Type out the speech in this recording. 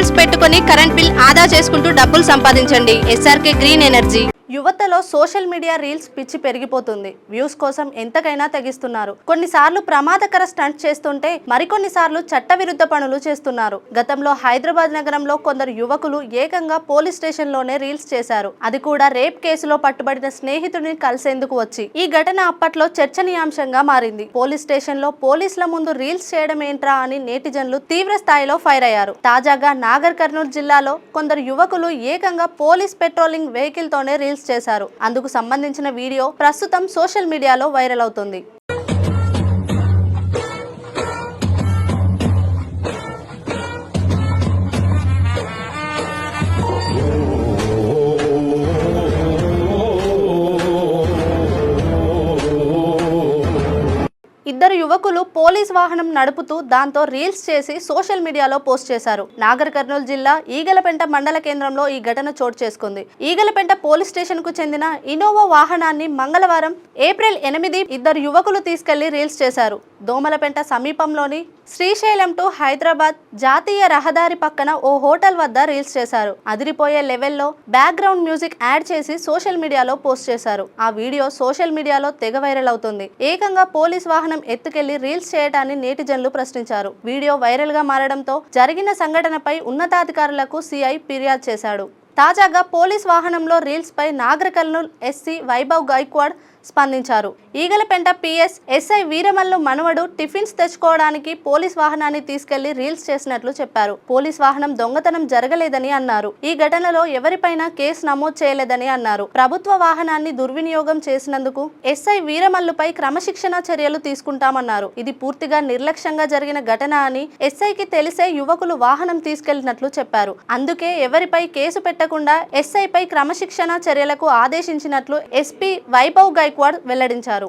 Reels పెట్టుకొని current bill ఆదా చేసుకుంటూ డబ్బులు సంపాదించండి. SRK green energy. యువతలో సోషల్ మీడియా రీల్స్ పిచ్చి పెరిగిపోతుంది. వ్యూస్ కోసం ఎంతకైనా తెగిస్తున్నారు. కొన్నిసార్లు ప్రమాదకర స్టంట్ చేస్తుంటే మరికొన్నిసార్లు చట్టవిరుద్ధ పనులు చేస్తున్నారు. గతంలో హైదరాబాద్ నగరంలో కొందరు యువకులు ఏకంగా పోలీస్ స్టేషన్ లోనే రీల్స్ చేశారు. అది కూడా రేప్ కేసులో పట్టుబడిన స్నేహితుడిని కలిసేందుకు వచ్చి. ఈ ఘటన అప్పట్లో చర్చనీయాంశంగా మారింది. పోలీస్ స్టేషన్ లో పోలీసుల ముందు రీల్స్ చేయడం ఏంట్రా అని నేటిజన్లు తీవ్ర స్థాయిలో ఫైర్ అయ్యారు. తాజాగా నాగర్ కర్నూలు జిల్లాలో కొందరు యువకులు ఏకంగా పోలీస్ పెట్రోలింగ్ వెహికల్ తోనే రీల్స్ చేశారు. అందుకు సంబంధించిన వీడియో ప్రస్తుతం సోషల్ మీడియాలో వైరల్ అవుతుంది. ఇద్దరు యువకులు పోలీస్ వాహనం నడుపుతూ దాంతో రీల్స్ చేసి సోషల్ మీడియాలో పోస్ట్ చేశారు. నాగర్ కర్నూలు జిల్లా ఈగలపెంట మండల కేంద్రంలో ఈ ఘటన చోటు చేసుకుంది. ఈగలపెంట పోలీస్ స్టేషన్ కు చెందిన ఇన్నోవా వాహనాన్ని మంగళవారం ఏప్రిల్ 8 ఇద్దరు యువకులు తీసుకెళ్లి రీల్స్ చేశారు. దోమలపెంట సమీపంలోని శ్రీశైలం టు హైదరాబాద్ జాతీయ రహదారి పక్కన ఓ హోటల్ వద్ద రీల్స్ చేశారు. అదిరిపోయే లెవెల్లో బ్యాక్గ్రౌండ్ మ్యూజిక్ యాడ్ చేసి సోషల్ మీడియాలో పోస్ట్ చేశారు. ఆ వీడియో సోషల్ మీడియాలో తెగ వైరల్ అవుతుంది. ఏకంగా పోలీస్ వాహనం ఎత్తుకెళ్లి రీల్స్ చేయడాన్ని నేటిజన్లు ప్రశ్నించారు. వీడియో వైరల్ గా మారడంతో జరిగిన సంఘటనపై ఉన్నతాధికారులకు సిఐ ఫిర్యాదు చేశాడు. తాజాగా పోలీస్ వాహనంలో రీల్స్ పై నాగర్ కర్నూల్ ఎస్సీ వైభవ్ గైక్వాడ్ స్పందించారు. ఈగలపెంట PS SI వీరమల్లు మనవడు టిఫిన్స్ తెచ్చుకోవడానికి పోలీస్ వాహనాన్ని తీసుకెళ్లి రీల్స్ చేసినట్లు చెప్పారు. పోలీస్ వాహనం దొంగతనం జరగలేదని అన్నారు. ఈ ఘటనలో ఎవరిపైనా కేసు నమోదు చేయలేదని అన్నారు. ప్రభుత్వ వాహనాన్ని దుర్వినియోగం చేసినందుకు SI వీరమల్లుపై క్రమశిక్షణ చర్యలు తీసుకుంటామన్నారు. ఇది పూర్తిగా నిర్లక్ష్యంగా జరిగిన ఘటన అని SIకి తెలిసే యువకులు వాహనం తీసుకెళ్లినట్లు చెప్పారు. అందుకే ఎవరిపై కేసు పెట్టకుండా SIపై క్రమశిక్షణ చర్యలకు ఆదేశించినట్లు SP వైభవ్ గైక్వాడ్ వెల్లడించారు.